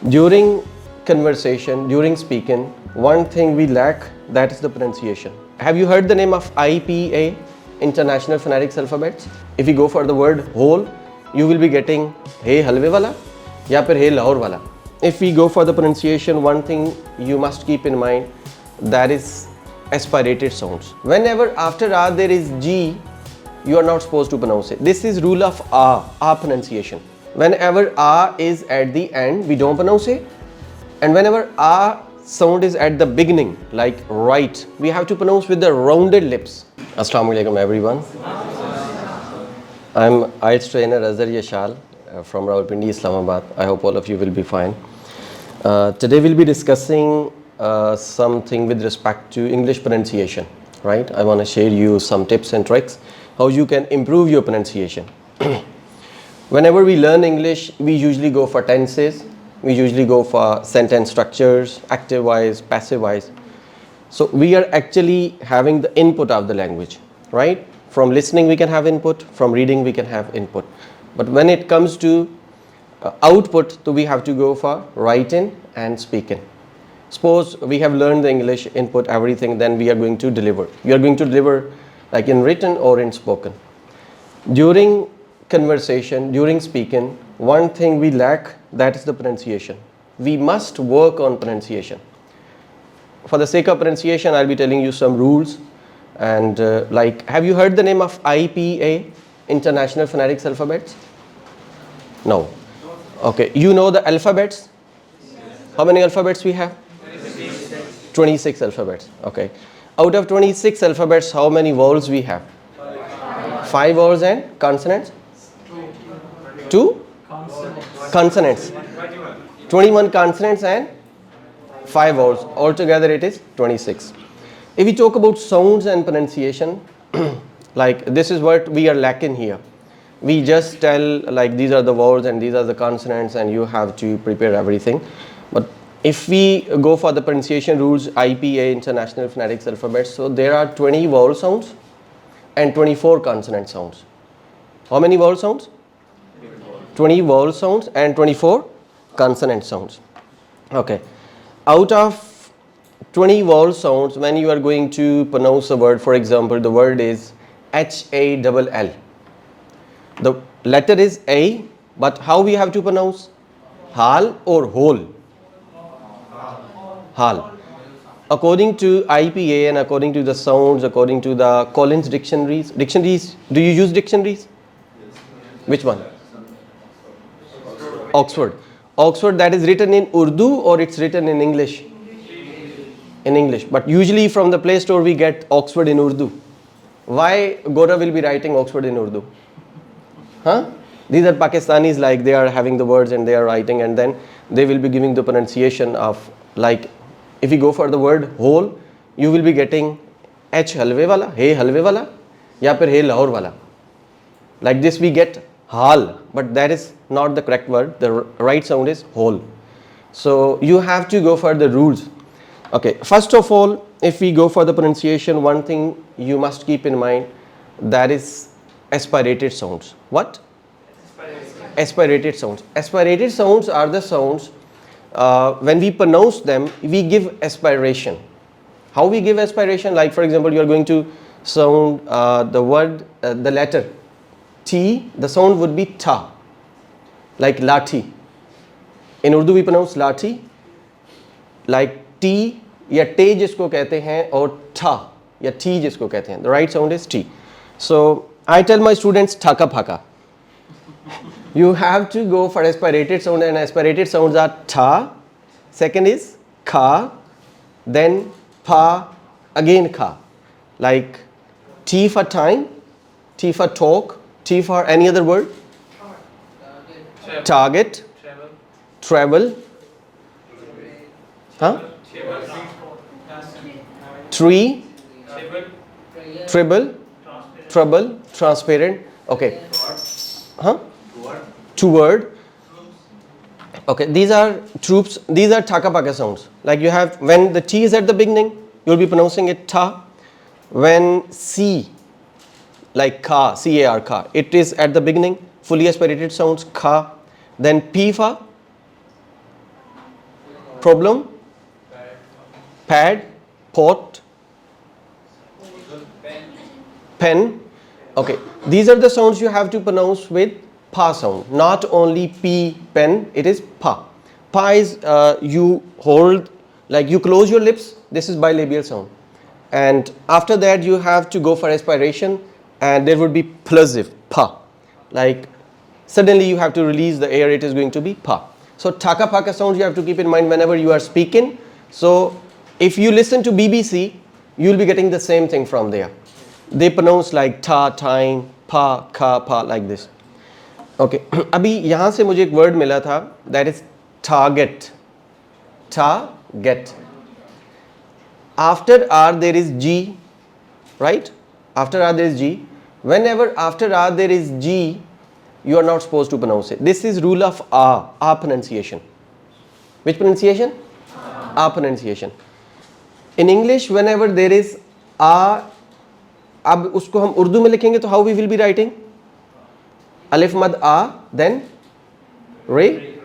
During conversation, during speaking, one thing we lack, that is the pronunciation. Have you heard the name of IPA, International Phonetic Alphabets? If you go for the word whole, you will be getting hey halwe wala ya phir hey Lahore wala. If we go for the pronunciation, one thing you must keep in mind, that is aspirated sounds. Whenever after A there is G, you are not supposed to pronounce it. This is rule of A pronunciation. Whenever A is at the end, we don't pronounce it. And whenever A sound is at the beginning, like right, we have to pronounce with the rounded lips. Assalamu alaikum everyone. I'm IELTS trainer Azhar Yashal from Rawalpindi, Islamabad. I hope all of you will be fine. Today we'll be discussing something with respect to English pronunciation, right? I want to share you some tips and tricks how you can improve your pronunciation. Whenever we learn English, we usually go for tenses, we usually go for sentence structures, active wise, passive wise. So we are actually having the input of the language, right? From listening we can have input, from reading we can have input. But when it comes to output, so we have to go for writing and speaking. Suppose we have learned the English input, everything, then we are going to deliver. We are going to deliver like in written or in spoken. During conversation, during speaking, one thing we lack, that is the pronunciation. We must work on pronunciation. For the sake of pronunciation, I'll be telling you some rules. And like, have you heard the name of IPA, International Phonetic Alphabets? No. Okay, you know the alphabets? How many alphabets we have? 26 alphabets. Okay. Out of 26 alphabets, how many vowels we have? 5 vowels and consonants? 2 consonants. 21 consonants and 5 vowels. Altogether it is 26. If we talk about sounds and pronunciation, like this is what we are lacking here. We just tell like these are the vowels and these are the consonants and you have to prepare everything. But if we go for the pronunciation rules, IPA, International Phonetic Alphabets, so there are 20 vowel sounds and 24 consonant sounds. How many vowel sounds? 20 vowel sounds and 24 consonant sounds. Okay. Out of 20 vowel sounds, when you are going to pronounce a word, for example, the word is H-A-L-L. The letter is A, but how we have to pronounce? Hal or whole? Hal. According to IPA and according to the sounds, according to the Collins dictionaries, do you use dictionaries? Which one? Oxford. Oxford, that is written in Urdu or it's written in English? In English. But usually from the Play Store we get Oxford in Urdu. Why Gora will be writing Oxford in Urdu? Huh? These are Pakistanis, like they are having the words and they are writing, and then they will be giving the pronunciation of, like if you go for the word whole, you will be getting H halwe wala, hey halwe wala ya phir hey Lahore wala. Like this we get hal, but that is not the correct word. The right sound is whole. So you have to go for the rules. Okay, first of all, if we go for the pronunciation, one thing you must keep in mind, that is aspirated sounds. What? Aspirated sounds. Aspirated sounds are the sounds when we pronounce them, we give aspiration. How we give aspiration? Like for example, you are going to sound the word, the letter T, the sound would be ta, like lati. In Urdu we pronounce lati, like T या T जिसको कहते हैं और था या T जिसको कहते हैं. The right sound is T. So I tell my students thaka phaka. You have to go for aspirated sound, and aspirated sounds are tha, second is kha, then pha, again kha. Like T for time, T for talk, T for any other word? Target, travel, huh? Tree, tribble, trouble, transparent. Okay. Huh? Toward. Okay, these are troops, these are thaka paka sounds. Like you have, when the T is at the beginning, you will be pronouncing it tha. When C, like ka, C-A-R, ka, it is at the beginning, fully aspirated sounds, ka. Then P for problem, pad, pot, pen. Okay, these are the sounds you have to pronounce with pa sound, not only p, pen, it is pa. Pa is you hold, like you close your lips, this is bilabial sound, and after that you have to go for aspiration, and there would be plosive, pa, like suddenly you have to release the air, it is going to be pa. So taka paka sounds you have to keep in mind whenever you are speaking. So if you listen to BBC, you will be getting the same thing from there. They pronounce like ta, time, pa, ka, pa, like this. Okay, अभी यहाँ से मुझे एक word मिला था, that is target. Target. After R there is G, right? After R there is G. Whenever after R there is G, you are not supposed to pronounce it. This is rule of R pronunciation. Which pronunciation? R pronunciation. In English, whenever there is R, अब उसको हम उर्दू में लिखेंगे तो how we will be writing? Alif mad A, then Re.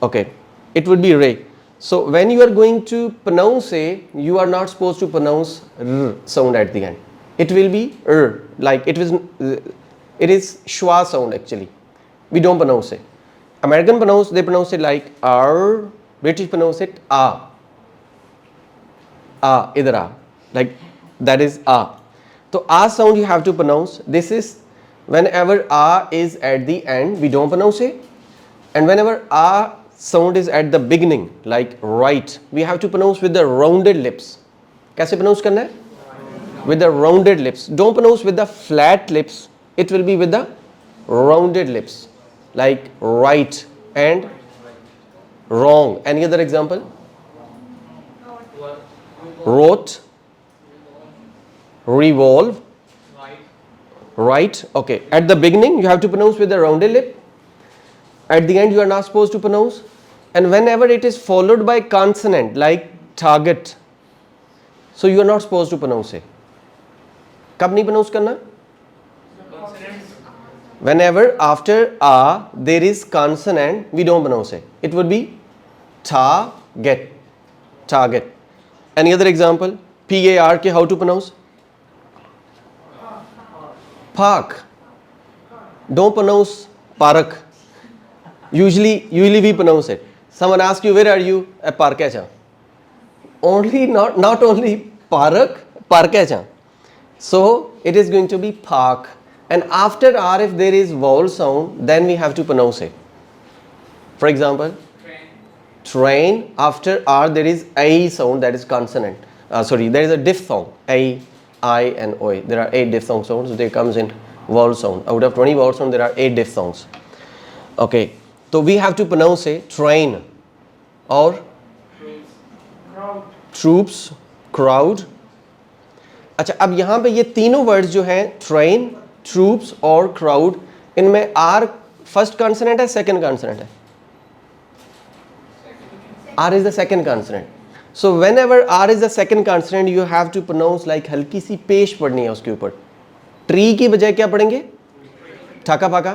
Okay, it would be Re. So when you are going to pronounce A, you are not supposed to pronounce R sound at the end. It will be R, like it is schwa sound actually. We don't pronounce it. American they pronounce it like R. British pronounce it A. A, idhar A. Like that is A. So A sound you have to pronounce. This is whenever A is at the end, we don't pronounce it. And whenever A sound is at the beginning, like right, we have to pronounce with the rounded lips. कैसे pronounce करना है? With the rounded lips. Don't pronounce with the flat lips. It will be with the rounded lips. Like right and wrong. Any other example? Wrote, revolve, right. Okay, at the beginning you have to pronounce with the rounded lip, at the end you are not supposed to pronounce, and whenever it is followed by consonant like target, so you are not supposed to pronounce it. कब नहीं pronounce करना? Whenever after A there is consonant, we don't pronounce it. It would be target. Target. Any other example? P-A-R-K, how to pronounce? Park. Don't pronounce parak. Usually we pronounce it. Someone asks you, where are you? At Parkacha. Only not only parak, Parkacha. So it is going to be park. And after R, if there is vowel sound, then we have to pronounce it. For example, train. After R there is A sound, that is consonant. There is a diphthong. A, I and O. There are 8 diphthong sounds. They comes in vowel sound. Out of 20 vowel sound, there are 8 diphthongs. Okay. So we have to pronounce a train or troops, crowd. अच्छा, अब यहाँ पे ये तीनों words जो हैं, train, troops और crowd, इनमें R फर्स्ट कॉन्सोनेंट है, सेकंड कॉन्सोनेंट है? R is the second consonant. So whenever R is the second consonant, you have to pronounce like हल्की सी पेश पढ़नी है उसके ऊपर. ट्री की बजाय क्या पढ़ेंगे? ठाका पाका.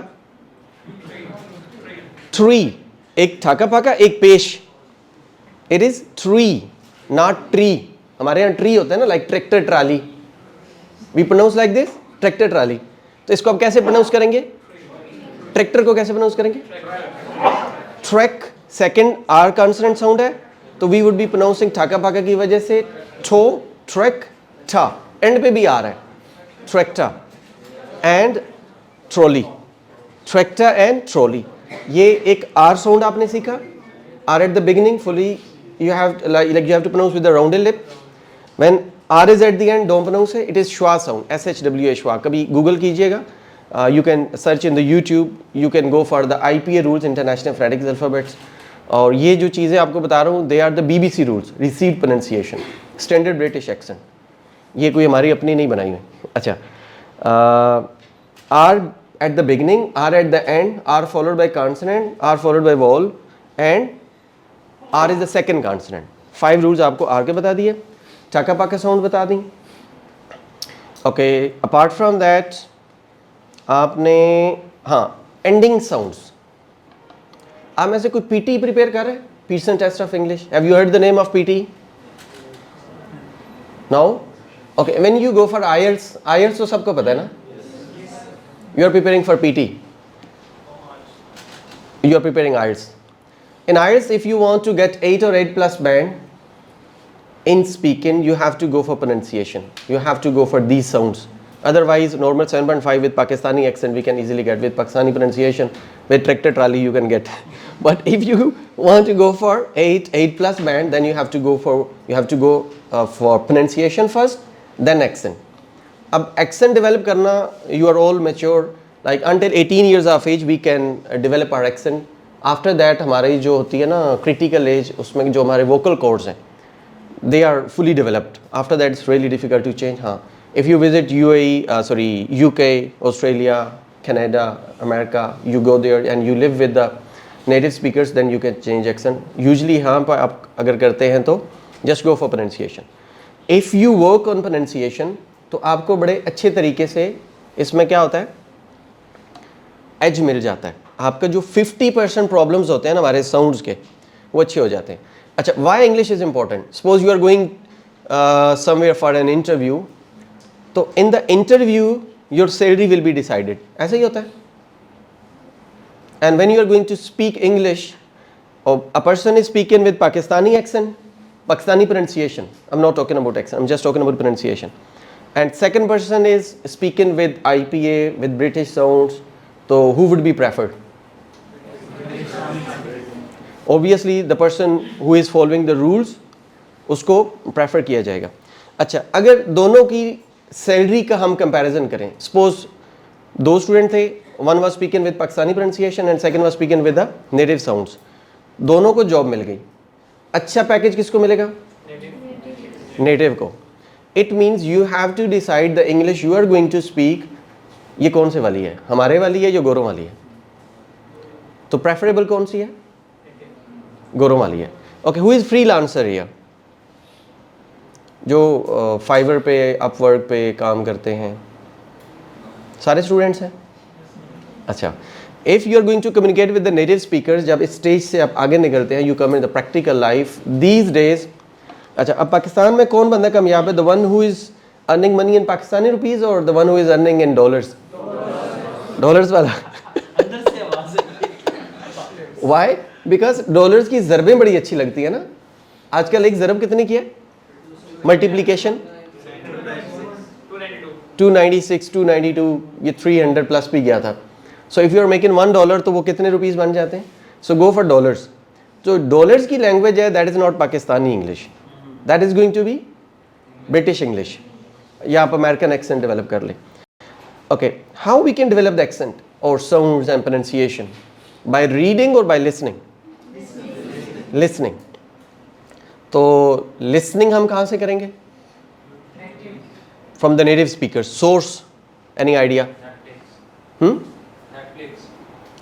ट्री, एक ठाका पाका, एक पेश. It is tree, not tree. हमारे यहाँ ट्री होता है ना, like tractor trolley. We pronounce like this, tractor trolley. तो इसको आप कैसे प्रोनाउंस करेंगे? ट्रैक्टर को कैसे प्रोनाउंस करेंगे? Track. Second R consonant sound है, तो वी वुड बी प्रोनाउंसिंग ठाका पाका की वजह से ठो, ट्रैक, ठा. एंड पे भी आर है, tractor and trolley. Tractor and trolley, ये एक आर साउंड आपने सीखा. R at the beginning fully you have to pronounce with the rounded lip. When R is at the end, don't pronounce it. It is schwa sound, SHWA, schwa. कभी Google कीजिएगा. You can search in the YouTube. You can go for the IPA rules, International Phonetic Alphabets. और ये जो चीज़ें आपको बता रहा हूँ, they are the BBC rules, received pronunciation, standard British accent. ये कोई हमारी अपनी नहीं बनाई है. अच्छा, R at the beginning, R at the end, R followed by consonant, R followed by vowel, and R is the second consonant. 5 rules आपको R के बता दिए. चाका पाका साउंड बता दी. ओके, अपार्ट फ्रॉम दैट आपने हाँ एंडिंग साउंड्स. आप में से कोई पीटी प्रिपेयर कर रहे हैं? Pearson test of English. Have you heard the name of PT? No? Okay, when you go for IELTS, IELTS तो सबको पता है ना? You are preparing for PT. You are preparing IELTS. In IELTS, if you want to get 8 or 8 plus band in speaking, you have to go for pronunciation. You have to go for these sounds. Otherwise, normal 7.5 with Pakistani accent we can easily get. With Pakistani pronunciation, with tractor trolley you can get. But if you want to go for 8 plus band, then you have to go for pronunciation first, then accent. अब accent develop करना, you are all mature. Like until 18 years of age we can develop our accent. After that हमारी जो होती है ना critical age, उसमें जो हमारे vocal cords हैं, they are fully developed. After that it's really difficult to change. हाँ, if you visit UK, Australia, Canada, America, you go there and you live with the native speakers, then you can change accent. Usually हाँ पर आप अगर करते हैं तो just go for pronunciation. If you work on pronunciation, तो आपको बड़े अच्छे तरीके से इसमें क्या होता है, एज मिल जाता है. आपका जो 50% प्रॉब्लम्स होते हैं ना हमारे साउंड्स के, वो अच्छे हो जाते हैं. अच्छा, why English is important? Suppose you are going somewhere for an interview, तो in the interview your salary will be decided. ऐसा ही होता है. And when you are going to speak English, a person is speaking with Pakistani accent, Pakistani pronunciation. I'm not talking about accent, I'm just talking about pronunciation. And second person is speaking with IPA, with British sounds. So who would be preferred? Obviously the person who is following the rules, उसको prefer किया जाएगा. अच्छा, अगर दोनों की salary का हम comparison करें, suppose दो स्टूडेंट थे, one was speaking with Pakistani pronunciation and second was speaking with the native sounds. दोनों को जॉब मिल गई. अच्छा पैकेज किसको मिलेगा? नेटिव को. It means you have to decide the English you are going to speak, ये कौन से वाली है, हमारे वाली है या गोरों वाली है? तो प्रेफरेबल कौन सी है? गोरों वाली है. Okay, who is freelancer here? जो फाइवर पे, अपवर्क पे काम करते हैं, सारे स्टूडेंट्स हैं. अच्छा, if you are going to communicate with the native speakers, जब इस स्टेज से आप आगे निकलते हैं, you come in the practical life these days. अच्छा, अब पाकिस्तान में कौन बंदा कामयाब है? The one who is earning money in Pakistani rupees or the one who is earning in dollars? Dollars वाला. Why? Because dollars की ज़रबें बड़ी अच्छी लगती है ना. आजकल एक ज़रब कितने की है? Multiplication 296, 292, ये 300 प्लस भी गया था. So if you are making $1, तो वो कितने रुपीस बन जाते हैं? So go for dollars. जो डॉलर्स की लैंग्वेज है, that is not Pakistani English. That is going to be British English. या आप American accent develop कर लें. Okay, how we can develop the accent or sounds and pronunciation? By reading or by listening? Listening. तो listening हम कहाँ से करेंगे? From the native speakers. Source? Any idea?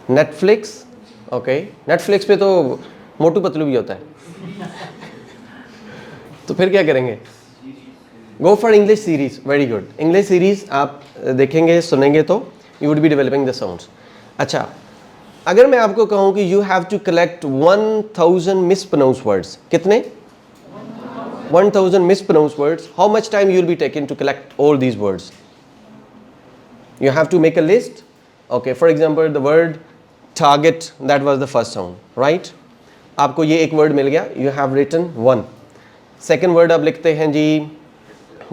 Netflix. Okay, Netflix पे तो मोटू पतलू भी होता है. तो फिर क्या करेंगे? Go for English series. Very good. English series आप देखेंगे, सुनेंगे तो you would be developing the sounds. अच्छा, अगर मैं आपको कहूँ कि you have to collect 1000 mispronounced words, कितने? 1000 mispronounced words. How much time you will be taking to collect all these words? You have to make a list. Okay, for example, the word target, that was the first sound, right? आपको ये एक word मिल गया, you have written one. Second word आप लिखते हैं जी,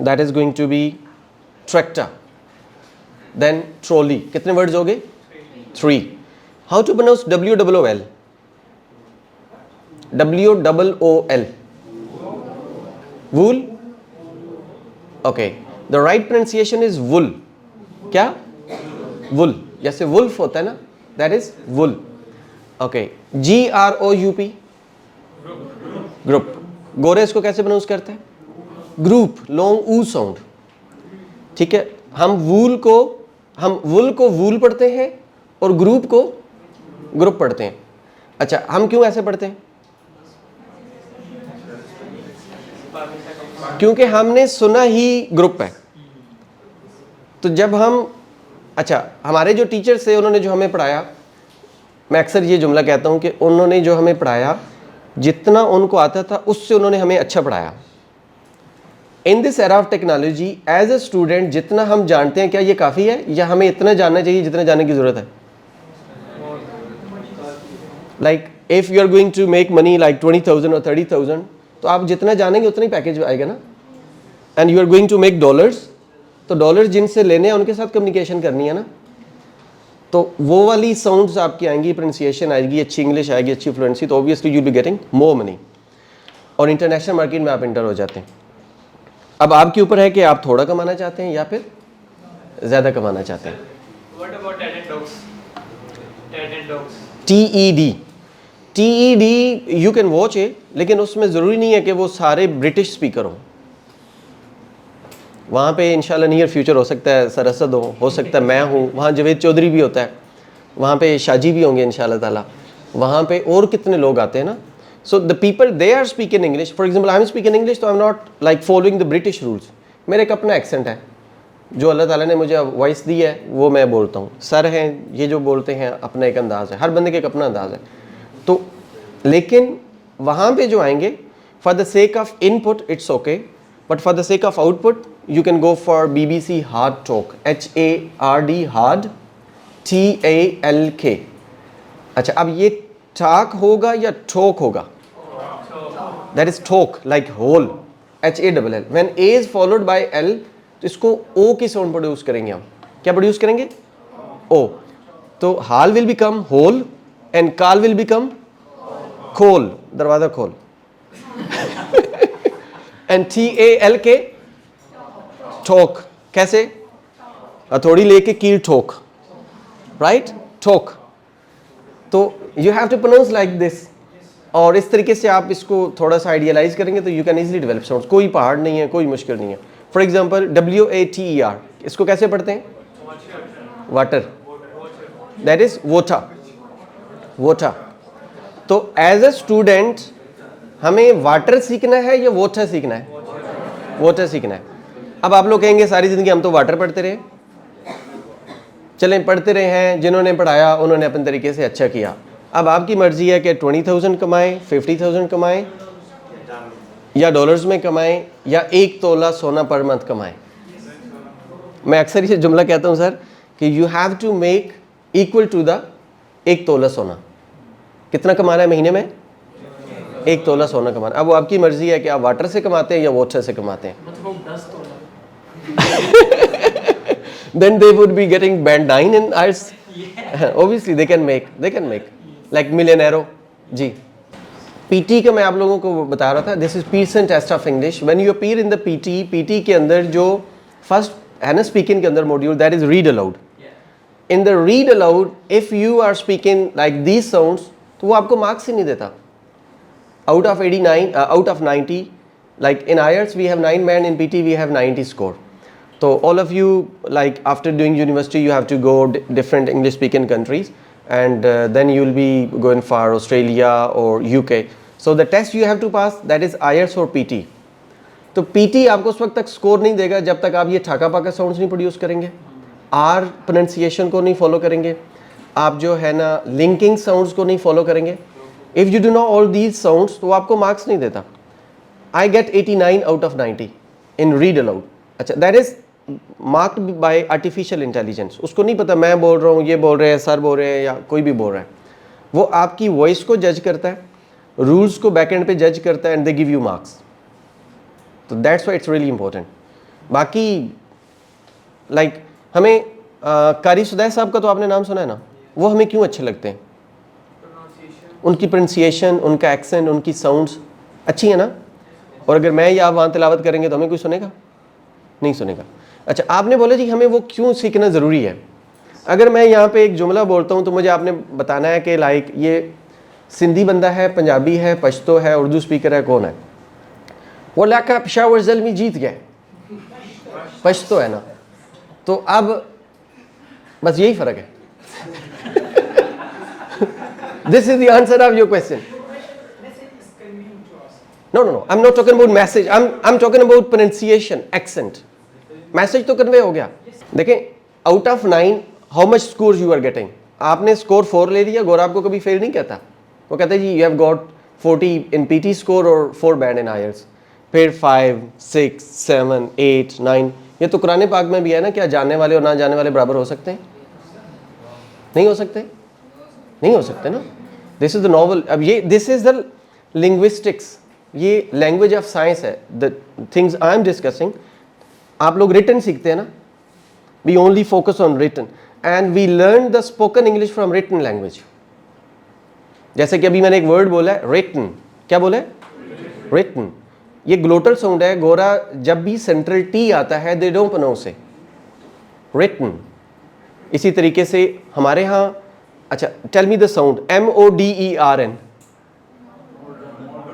that is going to be tractor. Then trolley. कितने words हो गए? 3. How to pronounce WOOL? WOOL. Wool? Okay, the right pronunciation is wool. क्या? वुल. जैसे वुल्फ होता है ना, that is wool. Okay, GROUP, group. गोरे इसको कैसे प्रोनाउंस करते हैं? ग्रुप. लॉन्ग ऊ साउंड. ठीक है, हम वुल को वूल पढ़ते हैं और ग्रुप को ग्रुप पढ़ते हैं. अच्छा, हम क्यों ऐसे पढ़ते हैं? क्योंकि हमने सुना ही ग्रुप है. तो जब हम, अच्छा, हमारे जो टीचर्स थे उन्होंने जो हमें पढ़ाया, मैं अक्सर ये जुमला कहता हूँ कि उन्होंने जो हमें पढ़ाया जितना उनको आता था उससे उन्होंने हमें अच्छा पढ़ाया। In this era of technology as a student जितना हम जानते हैं क्या ये काफ़ी है या हमें इतना जानना चाहिए जितना जानने की ज़रूरत है? Like if you are going to make money like 20,000 और 30,000 तो आप जितना जानेंगे उतना ही पैकेज आएगा ना। And you are going to make dollars, तो डॉलर्स जिनसे लेने हैं उनके साथ कम्युनिकेशन करनी है ना, तो वो वाली साउंड्स आपकी आएंगी, प्रोनाउंसिएशन आएगी, अच्छी इंग्लिश आएगी, अच्छी फ्लुएंसी, तो obviously you will be getting more money और इंटरनेशनल मार्केट में आप इंटर हो जाते हैं। अब आपके ऊपर है कि आप थोड़ा कमाना चाहते हैं या फिर ज़्यादा कमाना चाहते हैं। What about TED Talks? TED you can watch a, लेकिन उसमें ज़रूरी नहीं है कि वो सारे ब्रिटिश स्पीकर हों। वहाँ पे इंशाल्लाह नियर फ्यूचर हो सकता है सर असद हो सकता है मैं हूँ, वहाँ जवेद चौधरी भी होता है, वहाँ पे शाजी भी होंगे इंशाल्लाह ताला, वहाँ पे और कितने लोग आते हैं ना। So the people they are speak in English, for example I am speak in English, तो I am not like following the British rules. मेरा एक अपना एक्सेंट है जो अल्लाह ताला ने मुझे वॉइस दी है, वो मैं बोलता हूँ। सर हैं ये जो बोलते हैं अपना एक अंदाज़ है, हर बंदे का एक अपना अंदाज़ है। तो लेकिन वहाँ पे जो आएंगे for the sake of input it's okay, but for the sake of output you can go for BBC hard talk, HARD hard TALK। अच्छा, अब ये talk होगा या talk होगा? That is talk, like whole, HALL। When A is followed by L, तो इसको O की sound produce करेंगे हम। क्या प्रोड्यूस करेंगे? O। तो हाल will become whole and काल will become खोल, दरवाजा खोल। and TALK ठोक, कैसे? हथौड़ी लेके कील ठोक, राइट? ठोक। तो you have to pronounce like this, और इस तरीके से आप इसको थोड़ा सा आइडियलाइज करेंगे तो you can easily develop sounds. कोई पहाड़ नहीं है, कोई मुश्किल नहीं है। फॉर एग्जांपल WATER, इसको कैसे पढ़ते हैं? Water, that is water, water. तो एज ए स्टूडेंट हमें वाटर सीखना है या वोटर सीखना है? वोटर सीखना है। अब आप लोग कहेंगे सारी ज़िंदगी हम तो वाटर पढ़ते रहे। चलें, पढ़ते रहे हैं, जिन्होंने पढ़ाया उन्होंने अपने तरीके से अच्छा किया। अब आपकी मर्ज़ी है कि 20,000 कमाएं, 50,000 कमाएं, या डॉलर्स में कमाएं, या 1 तोला सोना पर मंथ कमाएं। मैं अक्सर ये जुमला कहता हूँ सर कि you have to make equal to the 1 तोला सोना। कितना कमाना है महीने में? 1 तोला सोना कमाना। अब वो आपकी मर्ज़ी है कि आप वाटर से कमाते हैं या वाटर से कमाते हैं। Then they would be getting band 9 in IELTS. Obviously they can make like millionaire ji. PT का मैं आप लोगों को बता रहा था, this is Pearson test of English. When you appear in the PT के अंदर जो फर्स्ट है ना स्पीकिंग के अंदर module, that is read aloud. In the read aloud, if you are speaking like these sounds, तो वो आपको मार्क्स ही नहीं देता। Out of 89, out of 90, like in IELTS we have 9 band, in PT we have 90 score. So all of you, like after doing university, you have to go different English speaking countries, and then you will be going for Australia or UK. So the test you have to pass, that is IELTS or PT. तो PT आपको उस वक्त तक score नहीं देगा जब तक आप ये ठाका पाका साउंड्स नहीं प्रोड्यूस करेंगे, आर प्रोनाउंसिएशन को नहीं फॉलो करेंगे, आप जो है ना लिंकिंग साउंड्स को नहीं फॉलो करेंगे। If you do know all these sounds तो आपको मार्क्स नहीं देता। I get 89 out of 90 in read aloud. अच्छा, that is marked by artificial intelligence. उसको नहीं पता मैं बोल रहा हूँ, ये बोल रहे हैं, सर बोल रहे हैं, या कोई भी बोल रहा है। वो आपकी वॉइस को जज करता है, रूल्स को बैक एंड पे जज करता है, and they give you marks. तो that's why it's really important. बाकी लाइक हमें कारी सुदैह साहब का तो आपने नाम सुना है ना, वो हमें क्यों अच्छे लगते हैं? उनकी प्रोनाउंसिएशन, उनका एक्सेंट, उनकी साउंड्स अच्छी है ना। और अगर मैं या आप वहाँ तिलावत करेंगे तो हमें कोई सुनेगा? नहीं सुनेगा। अच्छा, आपने बोला जी हमें वो क्यों सीखना ज़रूरी है। अगर मैं यहाँ पे एक जुमला बोलता हूँ तो मुझे आपने बताना है कि लाइक ये सिंधी बंदा है, पंजाबी है, पश्तो है, उर्दू स्पीकर है, कौन है? वो इलाका पेशावर ज़ल्मी जीत गया, पश्तो है ना। तो अब बस यही फ़र्क है। This is the answer of your question. No. I'm not talking about message. I'm talking about pronunciation, accent. Message तो कन्वे हो गया। देखें, out of 9, how much scores you are getting? आपने स्कोर 4 ले लिया, गौर आपको कभी फेल नहीं कहता। वो कहता है जी you have got 40 in PT score और 4 band in IELTS, फिर 5, 6, 7, 8, 9, ये तो कुरान पाक में भी है ना, क्या जानने वाले और ना जानने वाले बराबर हो सकते हैं? नहीं हो सकते, नहीं हो सकते ना। This is the novel. अब ये दिस इज द लिंग्विस्टिक्स, ये लैंग्वेज ऑफ साइंस है। The things I am discussing, आप लोग रिटन सीखते हैं ना, we only focus on written and we learn the spoken English from written language. जैसे कि अभी मैंने एक वर्ड बोला है रिटन, क्या बोला है? रिटन। ये ग्लोटल साउंड है गोरा, जब भी सेंट्रल टी आता है they don't pronounce it, written. इसी तरीके से हमारे यहाँ, अच्छा tell me the sound, MODERN,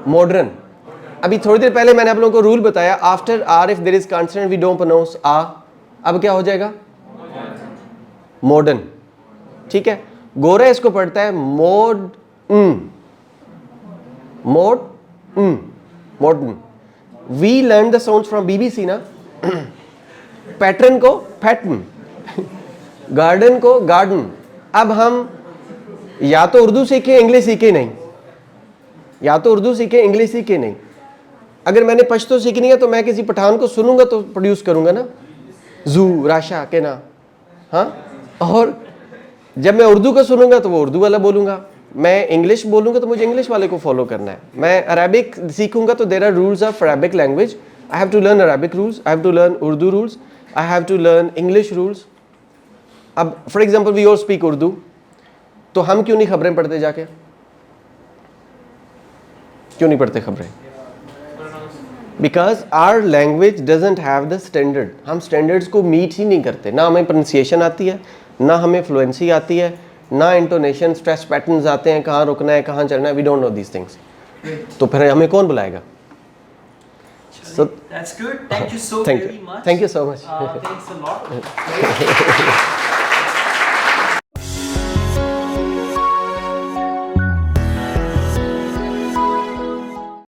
modern. अभी थोड़ी देर पहले मैंने आप लोगों को रूल बताया, after R if there is consonant we don't pronounce R, अब क्या हो जाएगा? मॉडर्न। ठीक है, गोरा इसको पढ़ता है mod modern. We learn the sounds from BBC ना, पैटर्न को पैटर्न, गार्डन को गार्डन। अब हम या तो उर्दू सीखे इंग्लिश सीखे नहीं, या तो उर्दू सीखे इंग्लिश सीखे नहीं। अगर मैंने पश्तो सीखनी है तो मैं किसी पठान को सुनूंगा तो प्रोड्यूस करूंगा ना, जू राशा के ना, हाँ। और जब मैं उर्दू का सुनूंगा तो वो उर्दू वाला बोलूंगा, मैं इंग्लिश बोलूंगा तो मुझे इंग्लिश वाले को फॉलो करना है। मैं अरबिक सीखूंगा तो there are rules of Arabic language, I have to learn Arabic rules, I have to learn Urdu rules, I have to learn English rules. अब for example we all speak Urdu, तो हम क्यों नहीं खबरें पढ़ते जाके? क्यों नहीं पढ़ते खबरें? Because our language doesn't have the standard. हम स्टैंडर्ड्स को मीट ही नहीं करते, ना हमें प्रोनाउंसिएशन आती है, ना हमें फ्लुएंसी आती है, ना इंटोनेशन स्ट्रेस पैटर्न्स आते हैं, कहाँ रुकना है कहाँ चढ़ना है, we don't know these things. तो फिर हमें कौन बुलाएगा? So that's good. Thank you so very much. Thank you so much. Thanks a lot.